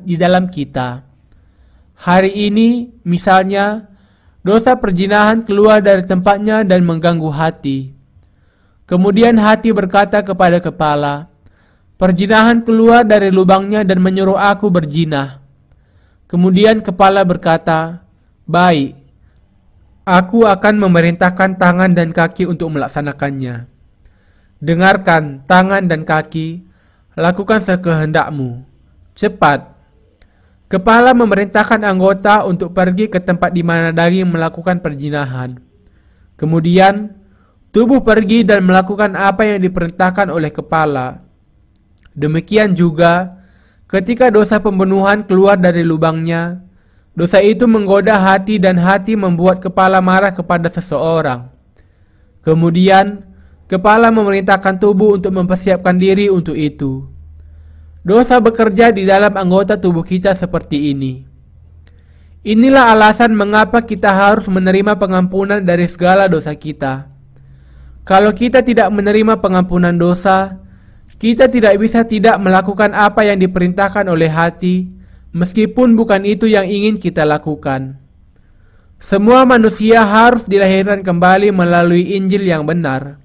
Di dalam kita. Hari ini, misalnya, dosa perzinahan keluar dari tempatnya dan mengganggu hati. Kemudian hati berkata kepada kepala, perzinahan keluar dari lubangnya dan menyuruh aku berzina. Kemudian kepala berkata, baik, aku akan memerintahkan tangan dan kaki untuk melaksanakannya. Dengarkan, tangan dan kaki, lakukan sekehendakmu. Cepat. Kepala memerintahkan anggota untuk pergi ke tempat di mana daging melakukan perzinahan. Kemudian, tubuh pergi dan melakukan apa yang diperintahkan oleh kepala. Demikian juga, ketika dosa pembunuhan keluar dari lubangnya, dosa itu menggoda hati dan hati membuat kepala marah kepada seseorang. Kemudian, kepala memerintahkan tubuh untuk mempersiapkan diri untuk itu. Dosa bekerja di dalam anggota tubuh kita seperti ini. Inilah alasan mengapa kita harus menerima pengampunan dari segala dosa kita. Kalau kita tidak menerima pengampunan dosa, kita tidak bisa tidak melakukan apa yang diperintahkan oleh hati, meskipun bukan itu yang ingin kita lakukan. Semua manusia harus dilahirkan kembali melalui Injil yang benar.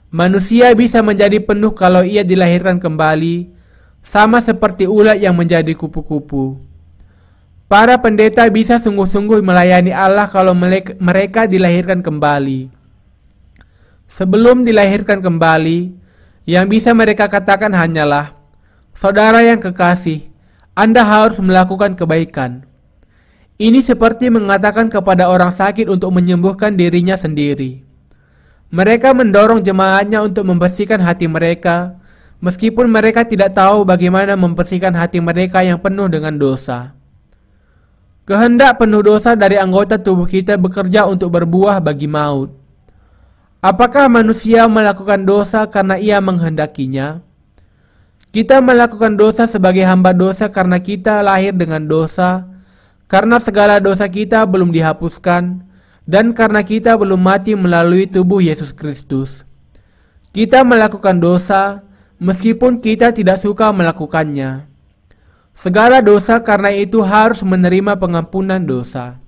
Manusia bisa menjadi penuh kalau ia dilahirkan kembali, sama seperti ulat yang menjadi kupu-kupu. Para pendeta bisa sungguh-sungguh melayani Allah kalau mereka dilahirkan kembali. Sebelum dilahirkan kembali, yang bisa mereka katakan hanyalah, saudara yang kekasih, Anda harus melakukan kebaikan. Ini seperti mengatakan kepada orang sakit untuk menyembuhkan dirinya sendiri. Mereka mendorong jemaatnya untuk membersihkan hati mereka, meskipun mereka tidak tahu bagaimana membersihkan hati mereka yang penuh dengan dosa. Kehendak penuh dosa dari anggota tubuh kita bekerja untuk berbuah bagi maut. Apakah manusia melakukan dosa karena ia menghendakinya? Kita melakukan dosa sebagai hamba dosa karena kita lahir dengan dosa, karena segala dosa kita belum dihapuskan, dan karena kita belum mati melalui tubuh Yesus Kristus. Kita melakukan dosa meskipun kita tidak suka melakukannya. Segala dosa karena itu harus menerima pengampunan dosa.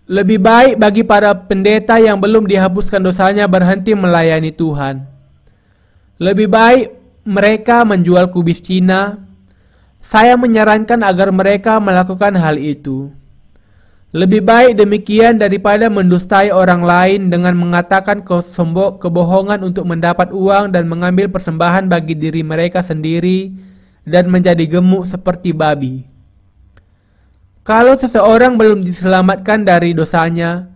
Lebih baik bagi para pendeta yang belum dihapuskan dosanya berhenti melayani Tuhan. Lebih baik mereka menjual kubis Cina, Saya menyarankan agar mereka melakukan hal itu. Lebih baik demikian daripada mendustai orang lain dengan mengatakan kebohongan untuk mendapat uang dan mengambil persembahan bagi diri mereka sendiri dan menjadi gemuk seperti babi. Kalau seseorang belum diselamatkan dari dosanya,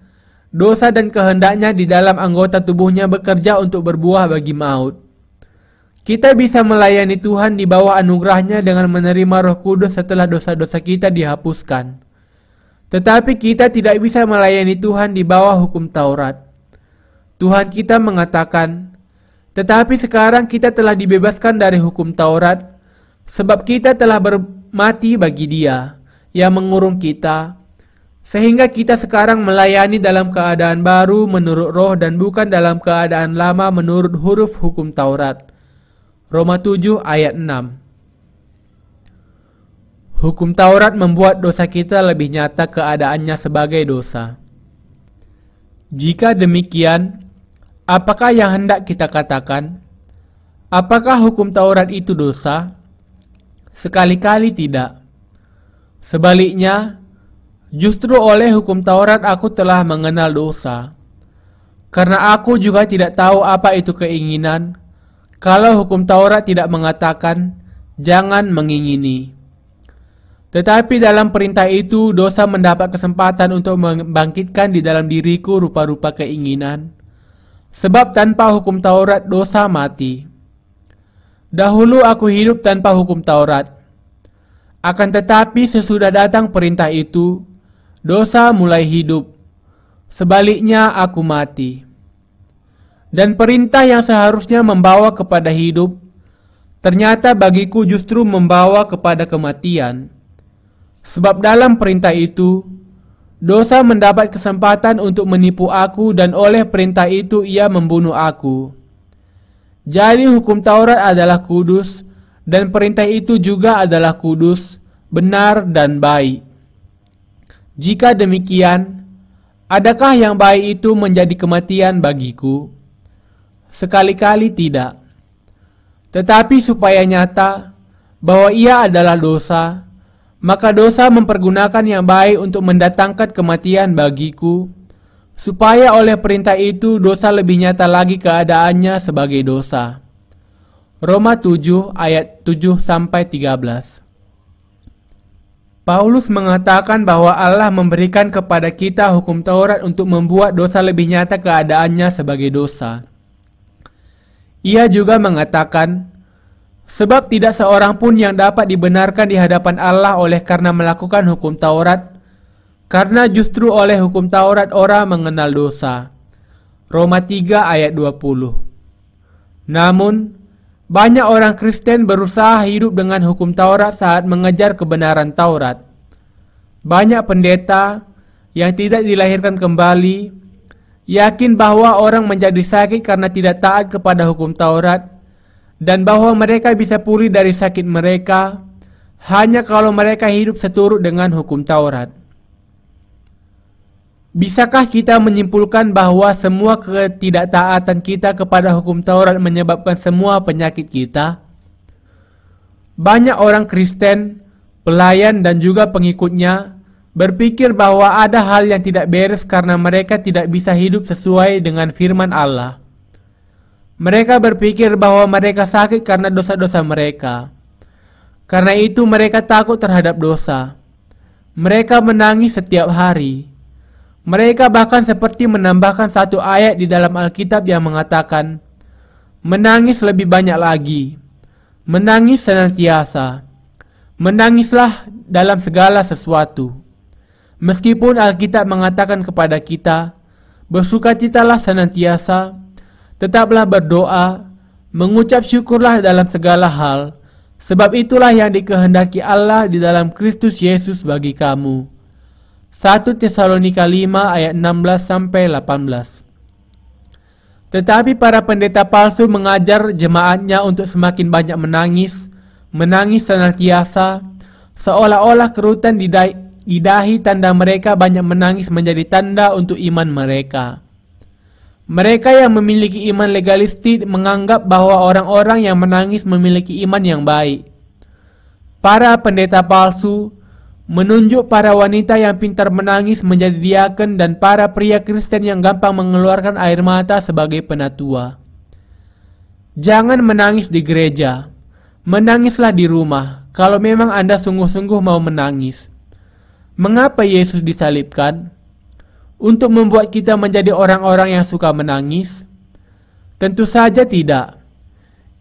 dosa dan kehendaknya di dalam anggota tubuhnya bekerja untuk berbuah bagi maut. Kita bisa melayani Tuhan di bawah anugerahnya dengan menerima Roh Kudus setelah dosa-dosa kita dihapuskan. Tetapi kita tidak bisa melayani Tuhan di bawah hukum Taurat. Tuhan kita mengatakan, "Tetapi sekarang kita telah dibebaskan dari hukum Taurat, sebab kita telah mati bagi Dia yang mengurung kita, sehingga kita sekarang melayani dalam keadaan baru menurut Roh dan bukan dalam keadaan lama menurut huruf hukum Taurat." Roma 7 ayat 6. Hukum Taurat membuat dosa kita lebih nyata keadaannya sebagai dosa. Jika demikian, apakah yang hendak kita katakan? Apakah hukum Taurat itu dosa? Sekali-kali tidak. Sebaliknya, justru oleh hukum Taurat aku telah mengenal dosa. Karena aku juga tidak tahu apa itu keinginan, kalau hukum Taurat tidak mengatakan, jangan mengingini. Tetapi dalam perintah itu, dosa mendapat kesempatan untuk membangkitkan di dalam diriku rupa-rupa keinginan. Sebab tanpa hukum Taurat, dosa mati. Dahulu aku hidup tanpa hukum Taurat. Akan tetapi sesudah datang perintah itu, dosa mulai hidup. Sebaliknya aku mati. Dan perintah yang seharusnya membawa kepada hidup, ternyata bagiku justru membawa kepada kematian. Sebab dalam perintah itu, dosa mendapat kesempatan untuk menipu aku dan oleh perintah itu ia membunuh aku. Jadi hukum Taurat adalah kudus dan perintah itu juga adalah kudus, benar dan baik. Jika demikian, adakah yang baik itu menjadi kematian bagiku? Sekali-kali tidak. Tetapi supaya nyata bahwa ia adalah dosa, maka dosa mempergunakan yang baik untuk mendatangkan kematian bagiku, supaya oleh perintah itu dosa lebih nyata lagi keadaannya sebagai dosa. Roma 7 ayat 7-13. Paulus mengatakan bahwa Allah memberikan kepada kita hukum Taurat untuk membuat dosa lebih nyata keadaannya sebagai dosa. Ia juga mengatakan, sebab tidak seorang pun yang dapat dibenarkan di hadapan Allah oleh karena melakukan hukum Taurat, karena justru oleh hukum Taurat orang mengenal dosa. Roma 3 ayat 20. Namun, banyak orang Kristen berusaha hidup dengan hukum Taurat saat mengejar kebenaran Taurat. Banyak pendeta yang tidak dilahirkan kembali, yakin bahwa orang menjadi sakit karena tidak taat kepada hukum Taurat, dan bahwa mereka bisa pulih dari sakit mereka hanya kalau mereka hidup seturut dengan hukum Taurat. Bisakah kita menyimpulkan bahwa semua ketidaktaatan kita kepada hukum Taurat menyebabkan semua penyakit kita? Banyak orang Kristen, pelayan dan juga pengikutnya berpikir bahwa ada hal yang tidak beres karena mereka tidak bisa hidup sesuai dengan firman Allah. Mereka berpikir bahwa mereka sakit karena dosa-dosa mereka. Karena itu mereka takut terhadap dosa. Mereka menangis setiap hari. Mereka bahkan seperti menambahkan satu ayat di dalam Alkitab yang mengatakan, menangis lebih banyak lagi. Menangis senantiasa. Menangislah dalam segala sesuatu. Meskipun Alkitab mengatakan kepada kita, bersukacitalah senantiasa, tetaplah berdoa, mengucap syukurlah dalam segala hal, sebab itulah yang dikehendaki Allah di dalam Kristus Yesus bagi kamu. 1 Tesalonika 5 ayat 16-18. Tetapi para pendeta palsu mengajar jemaatnya untuk semakin banyak menangis senantiasa, seolah-olah kerutan di dahi tanda mereka banyak menangis menjadi tanda untuk iman mereka. Mereka yang memiliki iman legalistik menganggap bahwa orang-orang yang menangis memiliki iman yang baik. para pendeta palsu, menunjuk para wanita yang pintar menangis menjadi diaken dan para pria Kristen yang gampang mengeluarkan air mata sebagai penatua. Jangan menangis di gereja, menangislah di rumah kalau memang Anda sungguh-sungguh mau menangis. Mengapa Yesus disalibkan? Untuk membuat kita menjadi orang-orang yang suka menangis? Tentu saja tidak.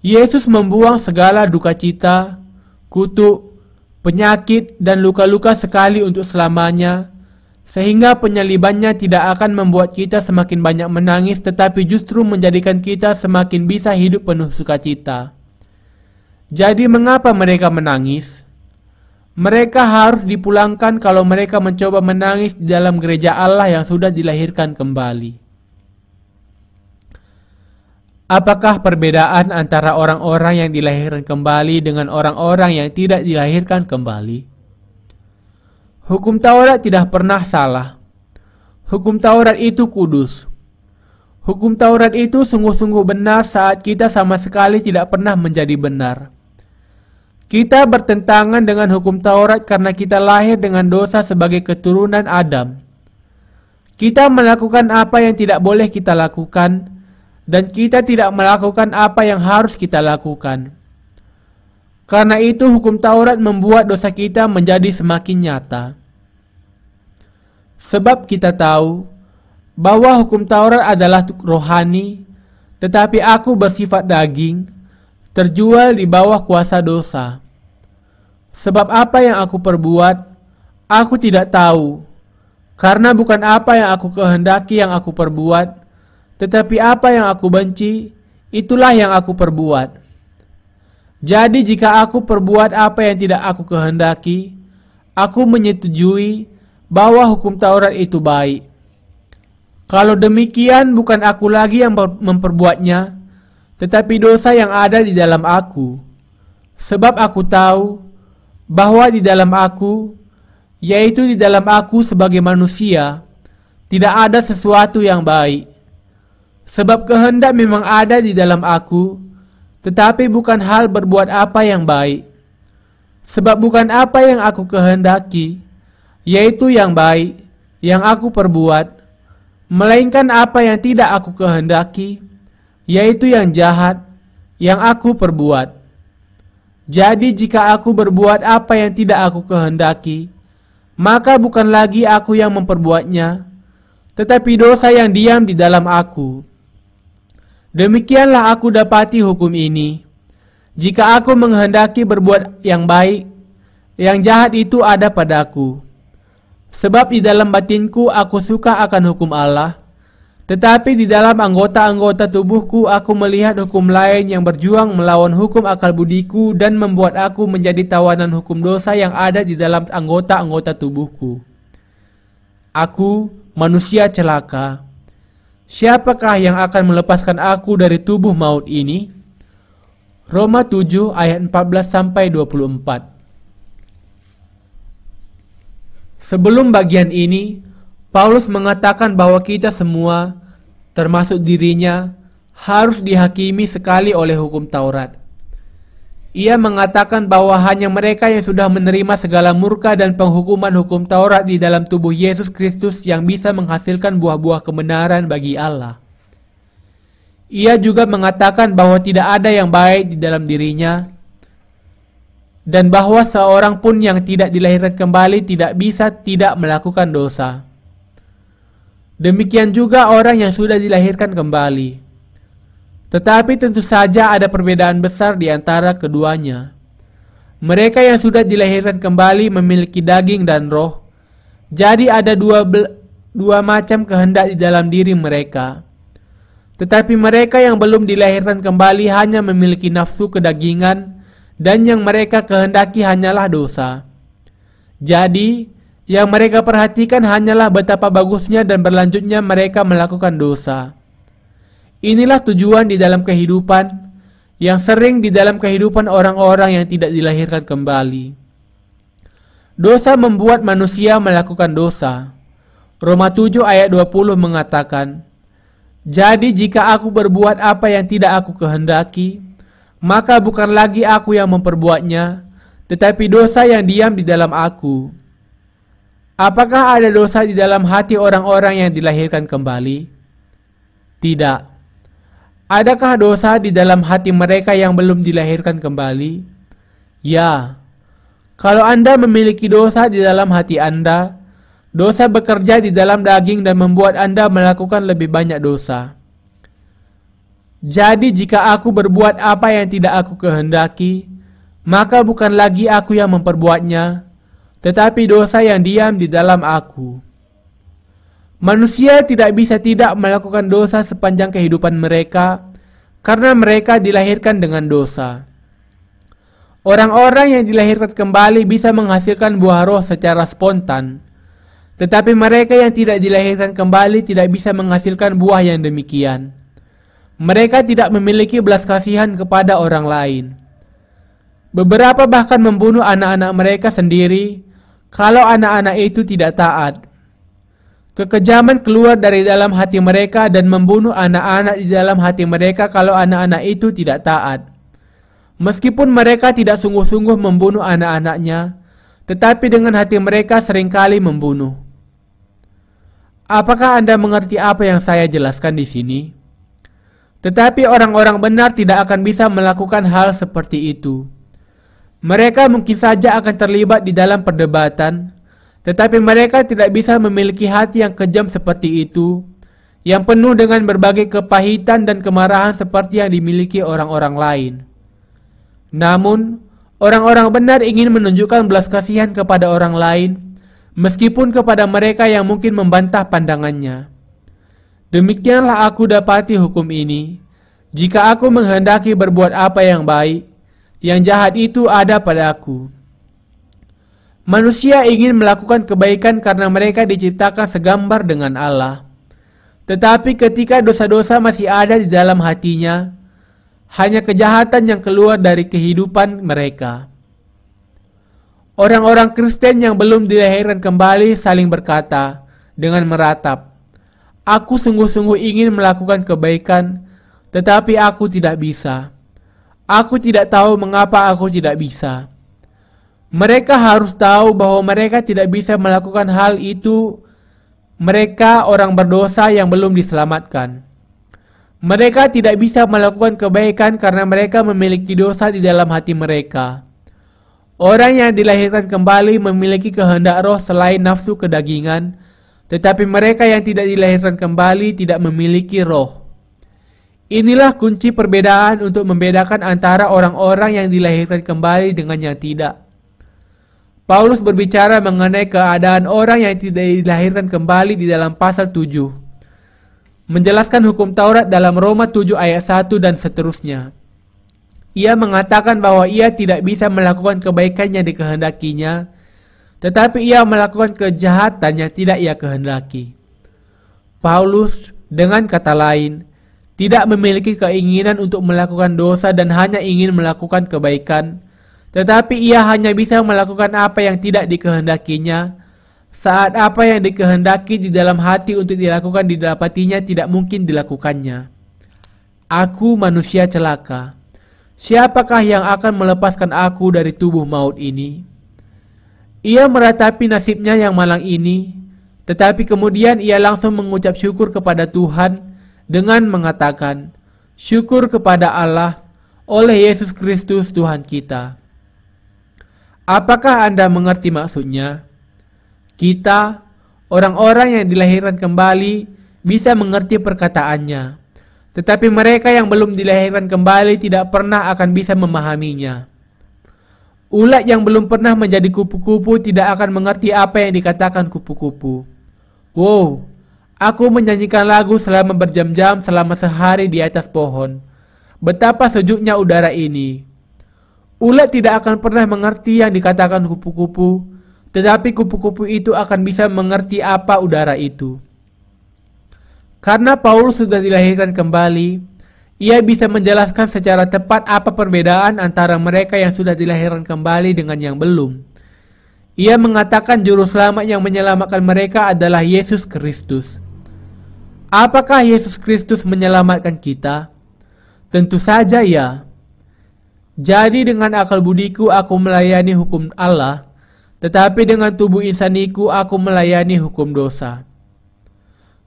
Yesus membuang segala duka cita, kutuk, penyakit, dan luka-luka sekali untuk selamanya, sehingga penyalibannya tidak akan membuat kita semakin banyak menangis, tetapi justru menjadikan kita semakin bisa hidup penuh sukacita. Jadi mengapa mereka menangis? Mereka harus dipulangkan kalau mereka mencoba menangis di dalam gereja Allah yang sudah dilahirkan kembali. Apakah perbedaan antara orang-orang yang dilahirkan kembali dengan orang-orang yang tidak dilahirkan kembali? Hukum Taurat tidak pernah salah. Hukum Taurat itu kudus. Hukum Taurat itu sungguh-sungguh benar saat kita sama sekali tidak pernah menjadi benar. Kita bertentangan dengan hukum Taurat karena kita lahir dengan dosa sebagai keturunan Adam. Kita melakukan apa yang tidak boleh kita lakukan, dan kita tidak melakukan apa yang harus kita lakukan. Karena itu hukum Taurat membuat dosa kita menjadi semakin nyata. Sebab kita tahu bahwa hukum Taurat adalah rohani, tetapi aku bersifat daging, terjual di bawah kuasa dosa. Sebab apa yang aku perbuat, aku tidak tahu, karena bukan apa yang aku kehendaki yang aku perbuat, tetapi apa yang aku benci, itulah yang aku perbuat. Jadi jika aku perbuat apa yang tidak aku kehendaki, aku menyetujui bahwa hukum Taurat itu baik. Kalau demikian, bukan aku lagi yang memperbuatnya, tetapi dosa yang ada di dalam aku. Sebab aku tahu bahwa di dalam aku, yaitu di dalam aku sebagai manusia, tidak ada sesuatu yang baik. Sebab kehendak memang ada di dalam aku, tetapi bukan hal berbuat apa yang baik. Sebab bukan apa yang aku kehendaki, yaitu yang baik, yang aku perbuat, melainkan apa yang tidak aku kehendaki, yaitu yang jahat, yang aku perbuat. Jadi jika aku berbuat apa yang tidak aku kehendaki, maka bukan lagi aku yang memperbuatnya, tetapi dosa yang diam di dalam aku. Demikianlah aku dapati hukum ini. Jika aku menghendaki berbuat yang baik, yang jahat itu ada padaku. Sebab di dalam batinku aku suka akan hukum Allah, tetapi di dalam anggota-anggota tubuhku aku melihat hukum lain yang berjuang melawan hukum akal budiku dan membuat aku menjadi tawanan hukum dosa yang ada di dalam anggota-anggota tubuhku. Aku, manusia celaka. Siapakah yang akan melepaskan aku dari tubuh maut ini? Roma 7 ayat 14-24. Sebelum bagian ini, Paulus mengatakan bahwa kita semua, termasuk dirinya, harus dihakimi sekali oleh hukum Taurat. Ia mengatakan bahwa hanya mereka yang sudah menerima segala murka dan penghukuman hukum Taurat di dalam tubuh Yesus Kristus yang bisa menghasilkan buah-buah kebenaran bagi Allah. Ia juga mengatakan bahwa tidak ada yang baik di dalam dirinya, dan bahwa seorang pun yang tidak dilahirkan kembali tidak bisa tidak melakukan dosa. Demikian juga orang yang sudah dilahirkan kembali. Tetapi tentu saja ada perbedaan besar di antara keduanya. Mereka yang sudah dilahirkan kembali memiliki daging dan roh. Jadi ada dua macam kehendak di dalam diri mereka. Tetapi mereka yang belum dilahirkan kembali hanya memiliki nafsu kedagingan, dan yang mereka kehendaki hanyalah dosa. Jadi, yang mereka perhatikan hanyalah betapa bagusnya dan berlanjutnya mereka melakukan dosa. Inilah tujuan di dalam kehidupan, yang sering di dalam kehidupan orang-orang yang tidak dilahirkan kembali. Dosa membuat manusia melakukan dosa. Roma 7 ayat 20 mengatakan, "Jadi jika aku berbuat apa yang tidak aku kehendaki, maka bukan lagi aku yang memperbuatnya, tetapi dosa yang diam di dalam aku. Apakah ada dosa di dalam hati orang-orang yang dilahirkan kembali? Tidak. Adakah dosa di dalam hati mereka yang belum dilahirkan kembali? Ya. Kalau Anda memiliki dosa di dalam hati Anda, dosa bekerja di dalam daging dan membuat Anda melakukan lebih banyak dosa. Jadi jika aku berbuat apa yang tidak aku kehendaki, maka bukan lagi aku yang memperbuatnya, tetapi dosa yang diam di dalam aku. Manusia tidak bisa tidak melakukan dosa sepanjang kehidupan mereka, karena mereka dilahirkan dengan dosa. Orang-orang yang dilahirkan kembali bisa menghasilkan buah roh secara spontan, tetapi mereka yang tidak dilahirkan kembali tidak bisa menghasilkan buah yang demikian. Mereka tidak memiliki belas kasihan kepada orang lain. Beberapa bahkan membunuh anak-anak mereka sendiri kalau anak-anak itu tidak taat. Kekejaman keluar dari dalam hati mereka dan membunuh anak-anak di dalam hati mereka kalau anak-anak itu tidak taat. Meskipun mereka tidak sungguh-sungguh membunuh anak-anaknya, tetapi dengan hati mereka seringkali membunuh. Apakah Anda mengerti apa yang saya jelaskan di sini? Tetapi orang-orang benar tidak akan bisa melakukan hal seperti itu. Mereka mungkin saja akan terlibat di dalam perdebatan, tetapi mereka tidak bisa memiliki hati yang kejam seperti itu, yang penuh dengan berbagai kepahitan dan kemarahan seperti yang dimiliki orang-orang lain. Namun, orang-orang benar ingin menunjukkan belas kasihan kepada orang lain, meskipun kepada mereka yang mungkin membantah pandangannya. Demikianlah aku dapati hukum ini. Jika aku menghendaki berbuat apa yang baik, yang jahat itu ada pada aku. Manusia ingin melakukan kebaikan karena mereka diciptakan segambar dengan Allah. Tetapi ketika dosa-dosa masih ada di dalam hatinya, hanya kejahatan yang keluar dari kehidupan mereka. Orang-orang Kristen yang belum dilahirkan kembali saling berkata dengan meratap, "Aku sungguh-sungguh ingin melakukan kebaikan, tetapi aku tidak bisa. Aku tidak tahu mengapa aku tidak bisa." Mereka harus tahu bahwa mereka tidak bisa melakukan hal itu. Mereka orang berdosa yang belum diselamatkan. Mereka tidak bisa melakukan kebaikan karena mereka memiliki dosa di dalam hati mereka. Orang yang dilahirkan kembali memiliki kehendak roh selain nafsu kedagingan, tetapi mereka yang tidak dilahirkan kembali tidak memiliki roh. Inilah kunci perbedaan untuk membedakan antara orang-orang yang dilahirkan kembali dengan yang tidak. Paulus berbicara mengenai keadaan orang yang tidak dilahirkan kembali di dalam pasal 7. Menjelaskan hukum Taurat dalam Roma 7 ayat 1 dan seterusnya. Ia mengatakan bahwa ia tidak bisa melakukan kebaikan yang dikehendakinya, tetapi ia melakukan kejahatan yang tidak ia kehendaki. Paulus, dengan kata lain, tidak memiliki keinginan untuk melakukan dosa dan hanya ingin melakukan kebaikan, tetapi ia hanya bisa melakukan apa yang tidak dikehendakinya, saat apa yang dikehendaki di dalam hati untuk dilakukan didapatinya tidak mungkin dilakukannya. Aku manusia celaka. Siapakah yang akan melepaskan aku dari tubuh maut ini? Ia meratapi nasibnya yang malang ini, tetapi kemudian ia langsung mengucap syukur kepada Tuhan dengan mengatakan, "Syukur kepada Allah oleh Yesus Kristus Tuhan kita." Apakah Anda mengerti maksudnya? Kita, orang-orang yang dilahirkan kembali, bisa mengerti perkataannya. Tetapi mereka yang belum dilahirkan kembali tidak pernah akan bisa memahaminya. Ulat yang belum pernah menjadi kupu-kupu tidak akan mengerti apa yang dikatakan kupu-kupu. Wow, aku menyanyikan lagu selama berjam-jam selama sehari di atas pohon. Betapa sejuknya udara ini. Ulat tidak akan pernah mengerti yang dikatakan kupu-kupu, tetapi kupu-kupu itu akan bisa mengerti apa udara itu. Karena Paulus sudah dilahirkan kembali, ia bisa menjelaskan secara tepat apa perbedaan antara mereka yang sudah dilahirkan kembali dengan yang belum. Ia mengatakan juru selamat yang menyelamatkan mereka adalah Yesus Kristus. Apakah Yesus Kristus menyelamatkan kita? Tentu saja ya. Jadi dengan akal budiku aku melayani hukum Allah, tetapi dengan tubuh insaniku aku melayani hukum dosa.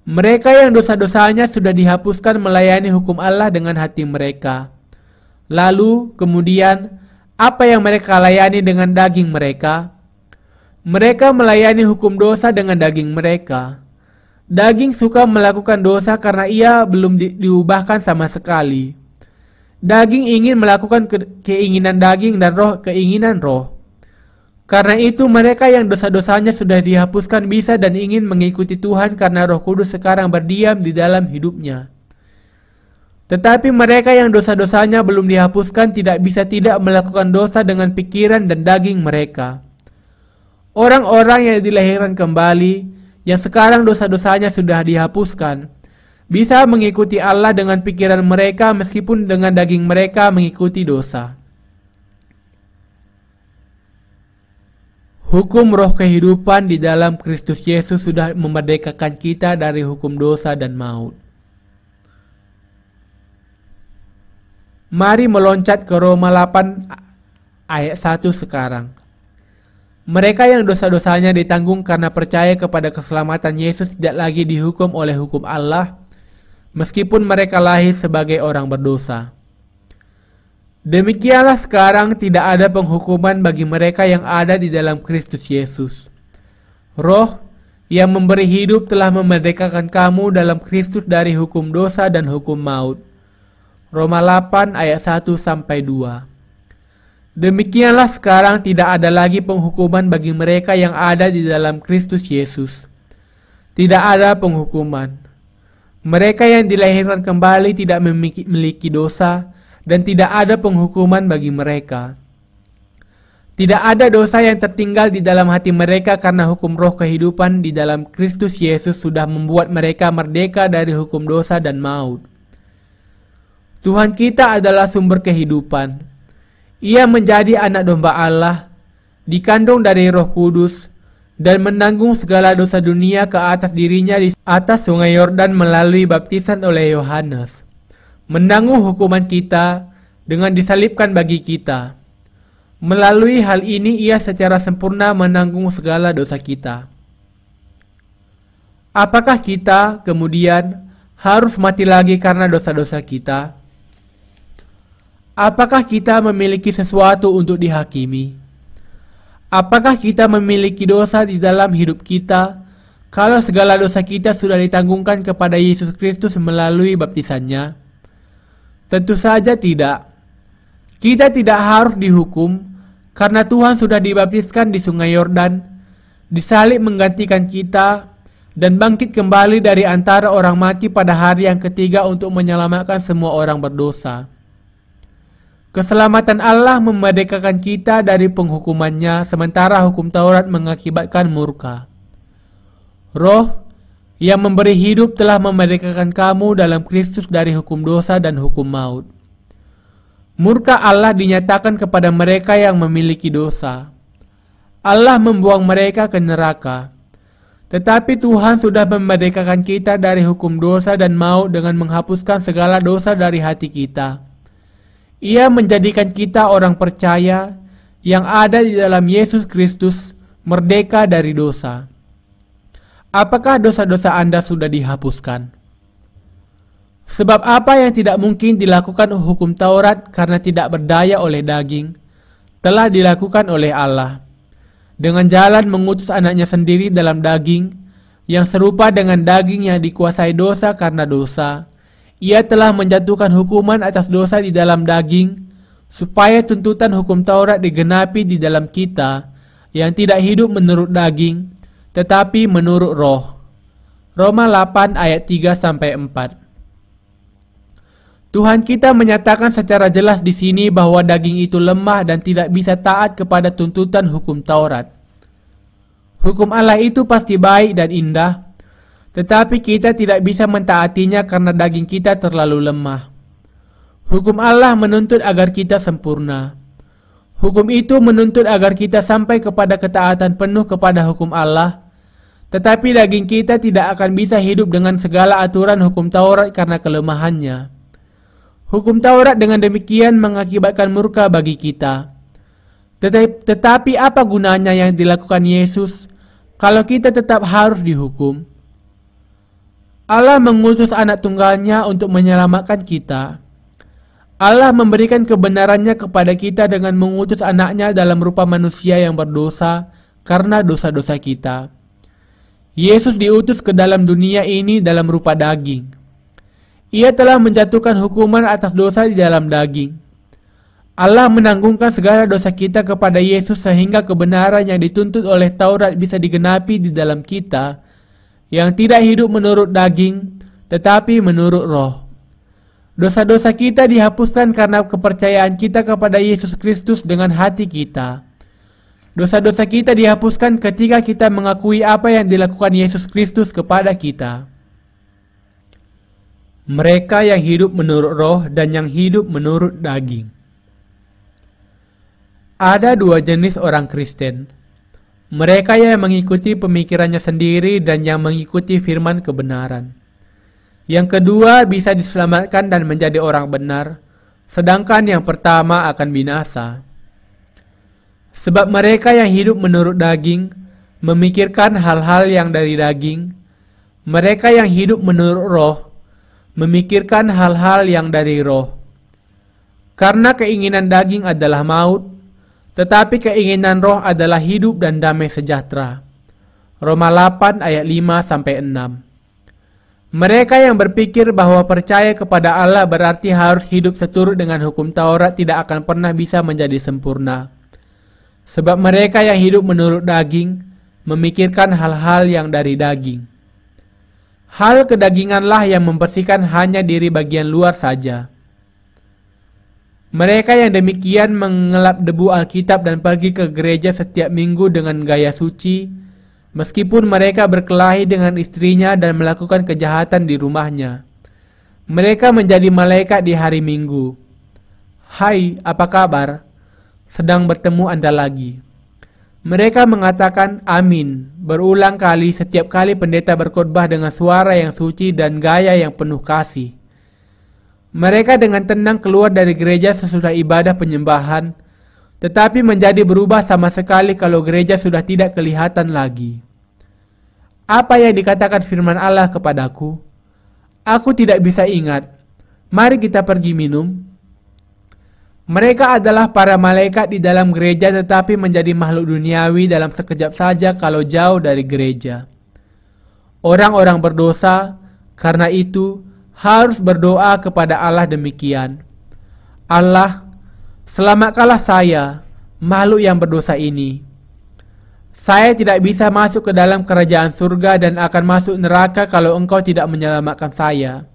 Mereka yang dosa-dosanya sudah dihapuskan melayani hukum Allah dengan hati mereka. Lalu kemudian apa yang mereka layani dengan daging mereka? Mereka melayani hukum dosa dengan daging mereka. Daging suka melakukan dosa karena ia belum diubahkan sama sekali. Daging ingin melakukan keinginan daging dan roh keinginan roh. Karena itu mereka yang dosa-dosanya sudah dihapuskan bisa dan ingin mengikuti Tuhan karena Roh Kudus sekarang berdiam di dalam hidupnya. Tetapi mereka yang dosa-dosanya belum dihapuskan tidak bisa tidak melakukan dosa dengan pikiran dan daging mereka. Orang-orang yang dilahirkan kembali, yang sekarang dosa-dosanya sudah dihapuskan, bisa mengikuti Allah dengan pikiran mereka meskipun dengan daging mereka mengikuti dosa. Hukum roh kehidupan di dalam Kristus Yesus sudah memerdekakan kita dari hukum dosa dan maut. Mari meloncat ke Roma 8 ayat 1 sekarang. Mereka yang dosa-dosanya ditanggung karena percaya kepada keselamatan Yesus tidak lagi dihukum oleh hukum Allah, meskipun mereka lahir sebagai orang berdosa. Demikianlah sekarang tidak ada penghukuman bagi mereka yang ada di dalam Kristus Yesus. Roh yang memberi hidup telah memerdekakan kamu dalam Kristus dari hukum dosa dan hukum maut. Roma 8 ayat 1-2. Demikianlah sekarang tidak ada lagi penghukuman bagi mereka yang ada di dalam Kristus Yesus. Tidak ada penghukuman. Mereka yang dilahirkan kembali tidak memiliki dosa dan tidak ada penghukuman bagi mereka. Tidak ada dosa yang tertinggal di dalam hati mereka karena hukum roh kehidupan di dalam Kristus Yesus sudah membuat mereka merdeka dari hukum dosa dan maut. Tuhan kita adalah sumber kehidupan. Ia menjadi anak domba Allah, dikandung dari Roh Kudus, dan menanggung segala dosa dunia ke atas dirinya di atas sungai Yordan melalui baptisan oleh Yohanes. Menanggung hukuman kita dengan disalibkan bagi kita. Melalui hal ini ia secara sempurna menanggung segala dosa kita. Apakah kita kemudian harus mati lagi karena dosa-dosa kita? Apakah kita memiliki sesuatu untuk dihakimi? Apakah kita memiliki dosa di dalam hidup kita kalau segala dosa kita sudah ditanggungkan kepada Yesus Kristus melalui baptisannya? Tentu saja tidak. Kita tidak harus dihukum karena Tuhan sudah dibaptiskan di sungai Yordan, disalib menggantikan kita, dan bangkit kembali dari antara orang mati pada hari yang ketiga untuk menyelamatkan semua orang berdosa. Keselamatan Allah memerdekakan kita dari penghukumannya, sementara hukum Taurat mengakibatkan murka. Roh yang memberi hidup telah memerdekakan kamu dalam Kristus dari hukum dosa dan hukum maut. Murka Allah dinyatakan kepada mereka yang memiliki dosa. Allah membuang mereka ke neraka. Tetapi Tuhan sudah memerdekakan kita dari hukum dosa dan maut dengan menghapuskan segala dosa dari hati kita. Ia menjadikan kita orang percaya yang ada di dalam Yesus Kristus merdeka dari dosa. Apakah dosa-dosa Anda sudah dihapuskan? Sebab apa yang tidak mungkin dilakukan hukum Taurat karena tidak berdaya oleh daging, telah dilakukan oleh Allah. Dengan jalan mengutus anaknya sendiri dalam daging, yang serupa dengan daging yang dikuasai dosa karena dosa, ia telah menjatuhkan hukuman atas dosa di dalam daging, supaya tuntutan hukum Taurat digenapi di dalam kita, yang tidak hidup menurut daging, tetapi menurut roh. Roma 8 ayat 3-4. Tuhan kita menyatakan secara jelas di sini bahwa daging itu lemah dan tidak bisa taat kepada tuntutan hukum Taurat. Hukum Allah itu pasti baik dan indah, tetapi kita tidak bisa mentaatinya karena daging kita terlalu lemah. Hukum Allah menuntut agar kita sempurna. Hukum itu menuntut agar kita sampai kepada ketaatan penuh kepada hukum Allah, tetapi daging kita tidak akan bisa hidup dengan segala aturan hukum Taurat karena kelemahannya. Hukum Taurat dengan demikian mengakibatkan murka bagi kita. Tetapi apa gunanya yang dilakukan Yesus kalau kita tetap harus dihukum? Allah mengutus anak tunggalnya untuk menyelamatkan kita. Allah memberikan kebenarannya kepada kita dengan mengutus anaknya dalam rupa manusia yang berdosa karena dosa-dosa kita. Yesus diutus ke dalam dunia ini dalam rupa daging. Ia telah menjatuhkan hukuman atas dosa di dalam daging. Allah menanggungkan segala dosa kita kepada Yesus sehingga kebenaran yang dituntut oleh Taurat bisa digenapi di dalam kita, yang tidak hidup menurut daging, tetapi menurut roh. Dosa-dosa kita dihapuskan karena kepercayaan kita kepada Yesus Kristus dengan hati kita. Dosa-dosa kita dihapuskan ketika kita mengakui apa yang dilakukan Yesus Kristus kepada kita. Mereka yang hidup menurut roh dan yang hidup menurut daging. Ada dua jenis orang Kristen. Mereka yang mengikuti pemikirannya sendiri dan yang mengikuti firman kebenaran. Yang kedua bisa diselamatkan dan menjadi orang benar, sedangkan yang pertama akan binasa. Sebab mereka yang hidup menurut daging memikirkan hal-hal yang dari daging. Mereka yang hidup menurut roh memikirkan hal-hal yang dari roh. Karena keinginan daging adalah maut, tetapi keinginan roh adalah hidup dan damai sejahtera. Roma 8 ayat 5-6. Mereka yang berpikir bahwa percaya kepada Allah berarti harus hidup seturut dengan hukum Taurat tidak akan pernah bisa menjadi sempurna. Sebab mereka yang hidup menurut daging memikirkan hal-hal yang dari daging. Hal kedaginganlah yang membersihkan hanya diri bagian luar saja. Mereka yang demikian mengelap debu Alkitab dan pergi ke gereja setiap minggu dengan gaya suci, meskipun mereka berkelahi dengan istrinya dan melakukan kejahatan di rumahnya. Mereka menjadi malaikat di hari Minggu. Hai, apa kabar? Sedang bertemu Anda lagi. Mereka mengatakan amin berulang kali setiap kali pendeta berkhotbah dengan suara yang suci dan gaya yang penuh kasih. Mereka dengan tenang keluar dari gereja sesudah ibadah penyembahan, tetapi menjadi berubah sama sekali kalau gereja sudah tidak kelihatan lagi. Apa yang dikatakan firman Allah kepadaku? Aku tidak bisa ingat. Mari kita pergi minum. Mereka adalah para malaikat di dalam gereja tetapi menjadi makhluk duniawi dalam sekejap saja kalau jauh dari gereja. Orang-orang berdosa, karena itu harus berdoa kepada Allah demikian. Allah, selamatkanlah saya, makhluk yang berdosa ini. Saya tidak bisa masuk ke dalam kerajaan surga dan akan masuk neraka kalau Engkau tidak menyelamatkan saya.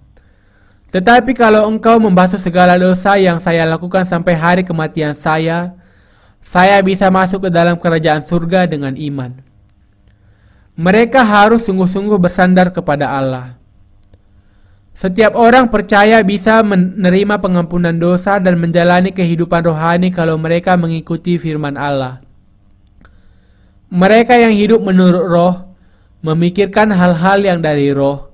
Tetapi kalau Engkau membasuh segala dosa yang saya lakukan sampai hari kematian saya bisa masuk ke dalam kerajaan surga dengan iman. Mereka harus sungguh-sungguh bersandar kepada Allah. Setiap orang percaya bisa menerima pengampunan dosa dan menjalani kehidupan rohani kalau mereka mengikuti firman Allah. Mereka yang hidup menurut roh memikirkan hal-hal yang dari roh.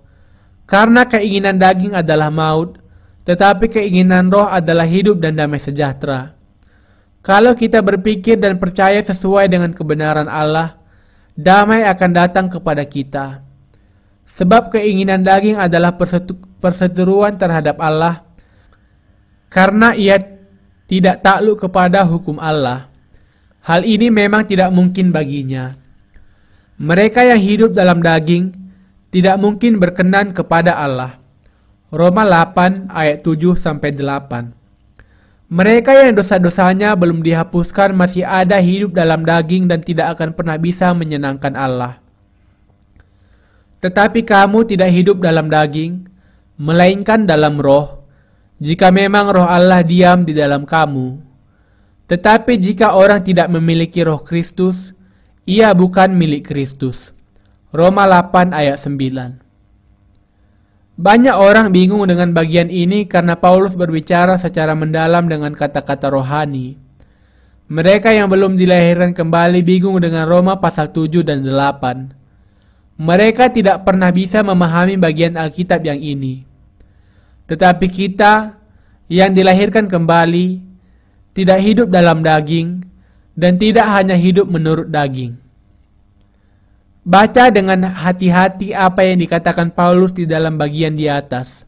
Karena keinginan daging adalah maut, tetapi keinginan roh adalah hidup dan damai sejahtera. Kalau kita berpikir dan percaya sesuai dengan kebenaran Allah, damai akan datang kepada kita. Sebab keinginan daging adalah perseteruan terhadap Allah, karena ia tidak takluk kepada hukum Allah. Hal ini memang tidak mungkin baginya. Mereka yang hidup dalam daging tidak mungkin berkenan kepada Allah. Roma 8 ayat 7-8. Mereka yang dosa-dosanya belum dihapuskan masih ada hidup dalam daging dan tidak akan pernah bisa menyenangkan Allah. Tetapi kamu tidak hidup dalam daging, melainkan dalam roh, jika memang roh Allah diam di dalam kamu. Tetapi jika orang tidak memiliki roh Kristus, ia bukan milik Kristus. Roma 8 ayat 9. Banyak orang bingung dengan bagian ini karena Paulus berbicara secara mendalam dengan kata-kata rohani. Mereka yang belum dilahirkan kembali bingung dengan Roma pasal 7 dan 8. Mereka tidak pernah bisa memahami bagian Alkitab yang ini. Tetapi kita yang dilahirkan kembali, tidak hidup dalam daging, dan tidak hanya hidup menurut daging. Baca dengan hati-hati apa yang dikatakan Paulus di dalam bagian di atas.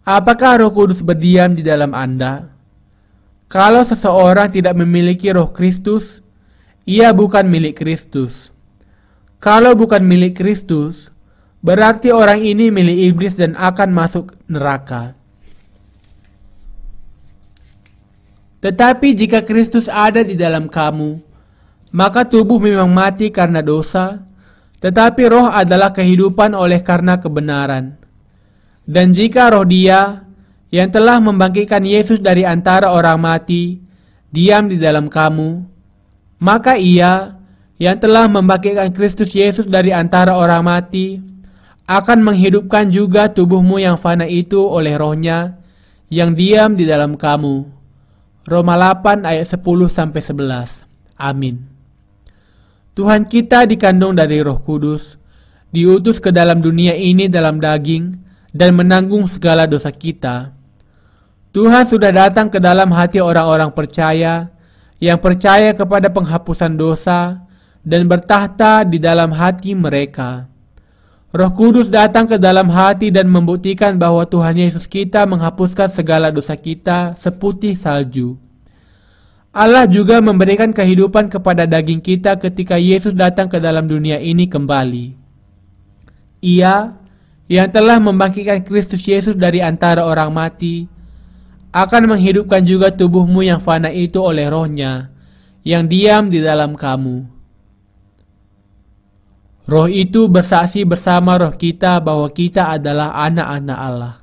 Apakah Roh Kudus berdiam di dalam Anda? Kalau seseorang tidak memiliki Roh Kristus, ia bukan milik Kristus. Kalau bukan milik Kristus, berarti orang ini milik iblis dan akan masuk neraka. Tetapi jika Kristus ada di dalam kamu, maka tubuh memang mati karena dosa, tetapi roh adalah kehidupan oleh karena kebenaran. Dan jika roh Dia yang telah membangkitkan Yesus dari antara orang mati diam di dalam kamu, maka Ia yang telah membangkitkan Kristus Yesus dari antara orang mati akan menghidupkan juga tubuhmu yang fana itu oleh Roh-Nya yang diam di dalam kamu. Roma 8 ayat 10-11. Amin. Tuhan kita dikandung dari Roh Kudus, diutus ke dalam dunia ini dalam daging dan menanggung segala dosa kita. Tuhan sudah datang ke dalam hati orang-orang percaya yang percaya kepada penghapusan dosa dan bertahta di dalam hati mereka. Roh Kudus datang ke dalam hati dan membuktikan bahwa Tuhan Yesus kita menghapuskan segala dosa kita seputih salju. Allah juga memberikan kehidupan kepada daging kita ketika Yesus datang ke dalam dunia ini kembali. Ia yang telah membangkitkan Kristus Yesus dari antara orang mati akan menghidupkan juga tubuhmu yang fana itu oleh Roh-Nya yang diam di dalam kamu. Roh itu bersaksi bersama roh kita bahwa kita adalah anak-anak Allah.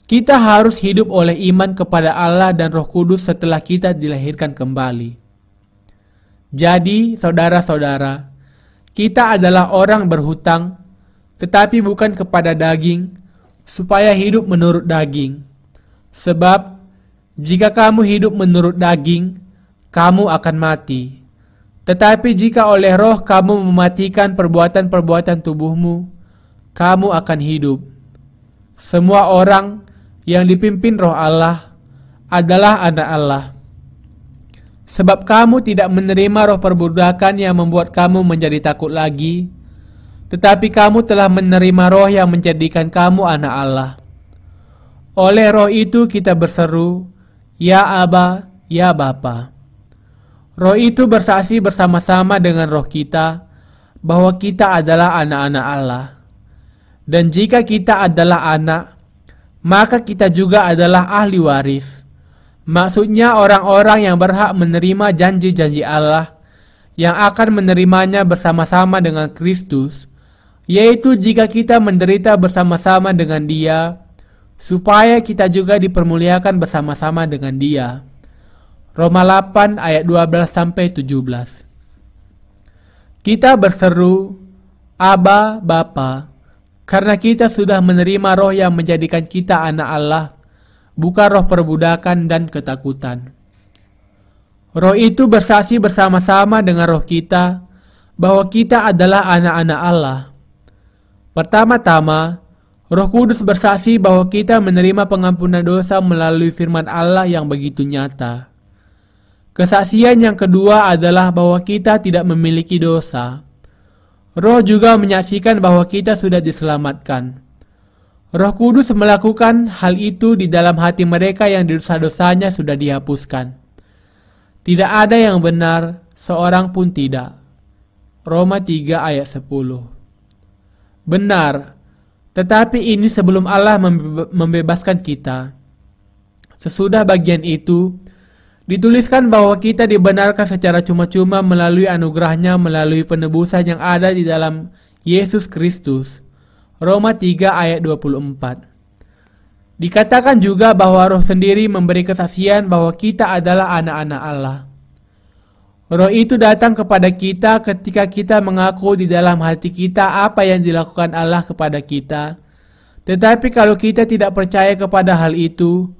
Kita harus hidup oleh iman kepada Allah dan Roh Kudus setelah kita dilahirkan kembali. Jadi, saudara-saudara, kita adalah orang berhutang, tetapi bukan kepada daging, supaya hidup menurut daging. Sebab, jika kamu hidup menurut daging, kamu akan mati. Tetapi jika oleh roh kamu mematikan perbuatan-perbuatan tubuhmu, kamu akan hidup. Semua orang yang dipimpin roh Allah adalah anak Allah. Sebab kamu tidak menerima roh perbudakan yang membuat kamu menjadi takut lagi, tetapi kamu telah menerima roh yang menjadikan kamu anak Allah. Oleh roh itu kita berseru, Ya Aba, Ya Bapa. Roh itu bersaksi bersama-sama dengan roh kita bahwa kita adalah anak-anak Allah. Dan jika kita adalah anak, maka kita juga adalah ahli waris. Maksudnya orang-orang yang berhak menerima janji-janji Allah yang akan menerimanya bersama-sama dengan Kristus, yaitu jika kita menderita bersama-sama dengan Dia, supaya kita juga dipermuliakan bersama-sama dengan Dia. Roma 8 ayat 12-17. Kita berseru, Aba, Bapa, karena kita sudah menerima roh yang menjadikan kita anak Allah, bukan roh perbudakan dan ketakutan. Roh itu bersaksi bersama-sama dengan roh kita bahwa kita adalah anak-anak Allah. Pertama-tama, Roh Kudus bersaksi bahwa kita menerima pengampunan dosa melalui firman Allah yang begitu nyata. Kesaksian yang kedua adalah bahwa kita tidak memiliki dosa. Roh juga menyaksikan bahwa kita sudah diselamatkan. Roh Kudus melakukan hal itu di dalam hati mereka yang dosa-dosanya sudah dihapuskan. Tidak ada yang benar, seorang pun tidak. Roma 3 ayat 10. Benar, tetapi ini sebelum Allah membebaskan kita. Sesudah bagian itu, dituliskan bahwa kita dibenarkan secara cuma-cuma melalui anugerahnya melalui penebusan yang ada di dalam Yesus Kristus. Roma 3 ayat 24. Dikatakan juga bahwa Roh sendiri memberi kesaksian bahwa kita adalah anak-anak Allah. Roh itu datang kepada kita ketika kita mengaku di dalam hati kita apa yang dilakukan Allah kepada kita. Tetapi kalau kita tidak percaya kepada hal itu,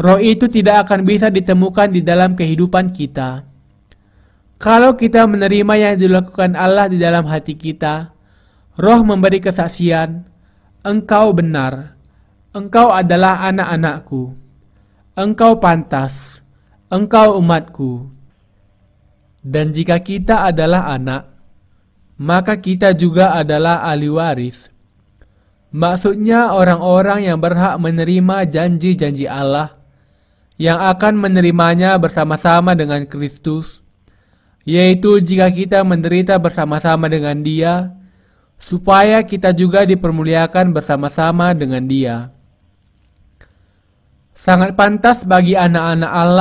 Roh itu tidak akan bisa ditemukan di dalam kehidupan kita. Kalau kita menerima yang dilakukan Allah di dalam hati kita, Roh memberi kesaksian, engkau benar, Engkau adalah anak-anakku. Engkau pantas. Engkau umatku. Dan jika kita adalah anak, maka kita juga adalah ahli waris. Maksudnya orang-orang yang berhak menerima janji-janji Allah, yang akan menerimanya bersama-sama dengan Kristus, yaitu jika kita menderita bersama-sama dengan Dia, supaya kita juga dipermuliakan bersama-sama dengan Dia. Sangat pantas bagi anak-anak Allah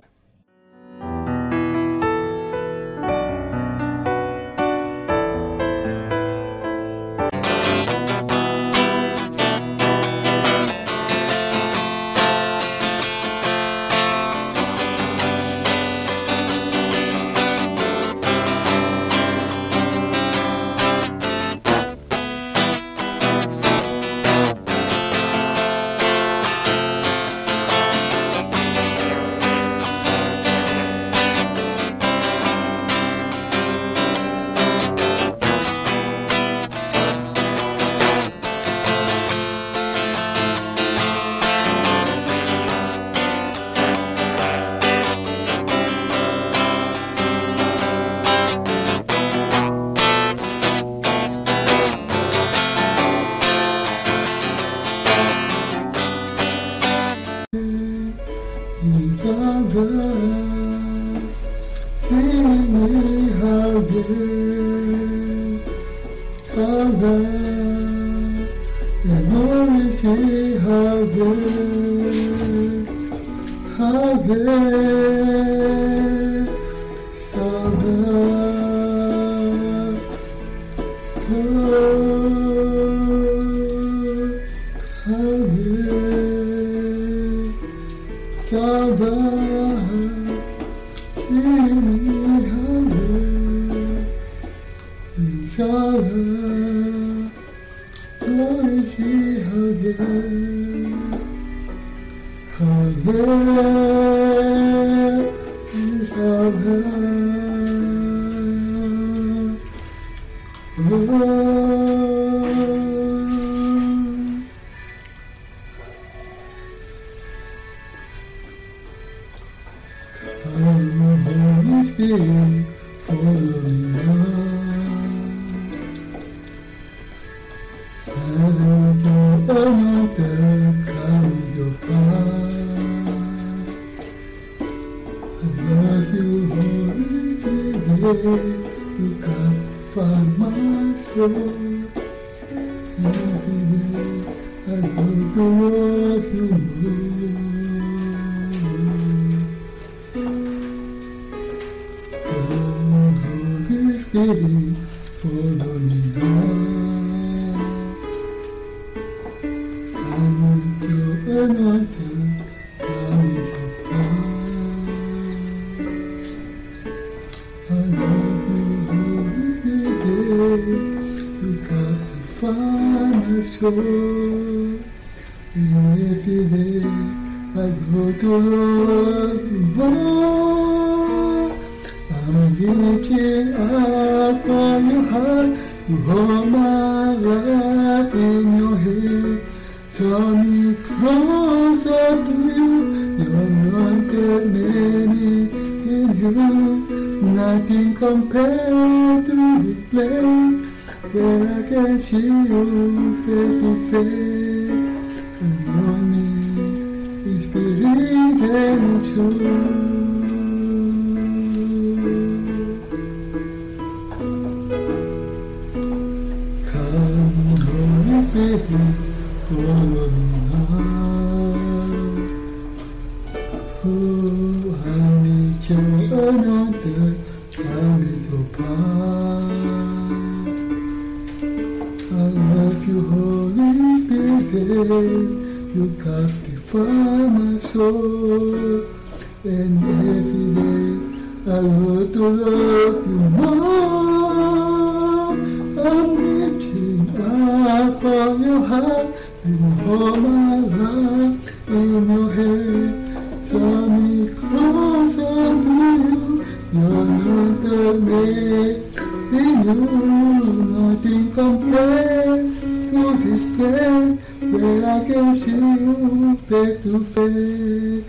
Nothing compares to this day where I can see you face to face.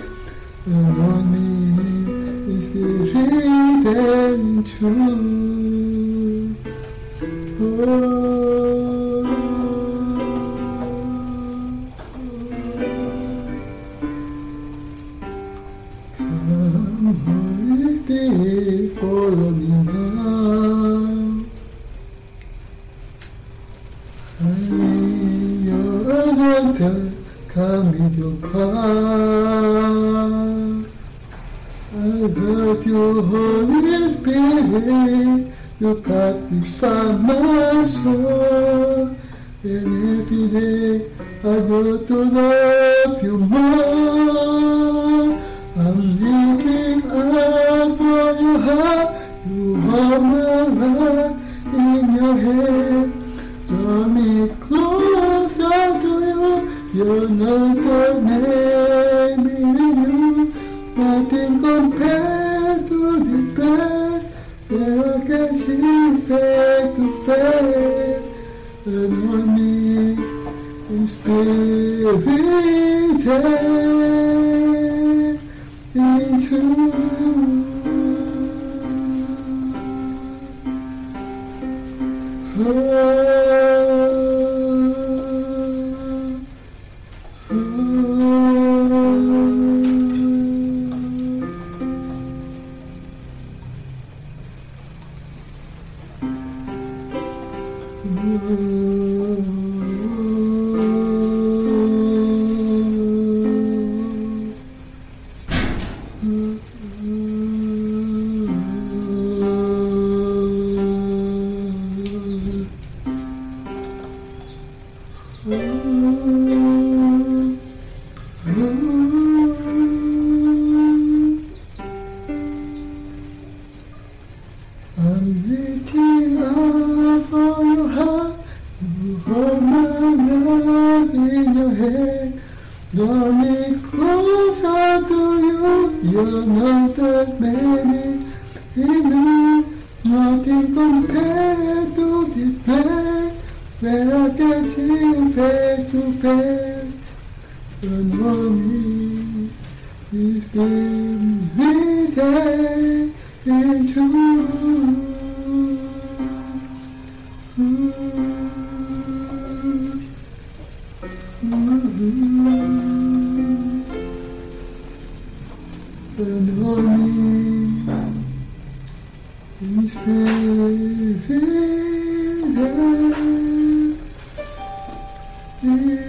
And on me is it really true? Come hurry, follow me now. I'm your anointed, come with your power. I heard your Holy Spirit, you captivate my soul. And every day I go to love you more. I'm looking up for your heart. You hold my life in your hand. Draw me closer to you. You're not the name in you. Nothing compared to the best that I can see face to face. And on me in spirit and in truth. I'm reaching out for your heart. You hold my love in your hand. Draw me closer to you. You're not that many in you. Nothing compared to this place where I can see you face to face. And on me is been written in truth. And on me is written in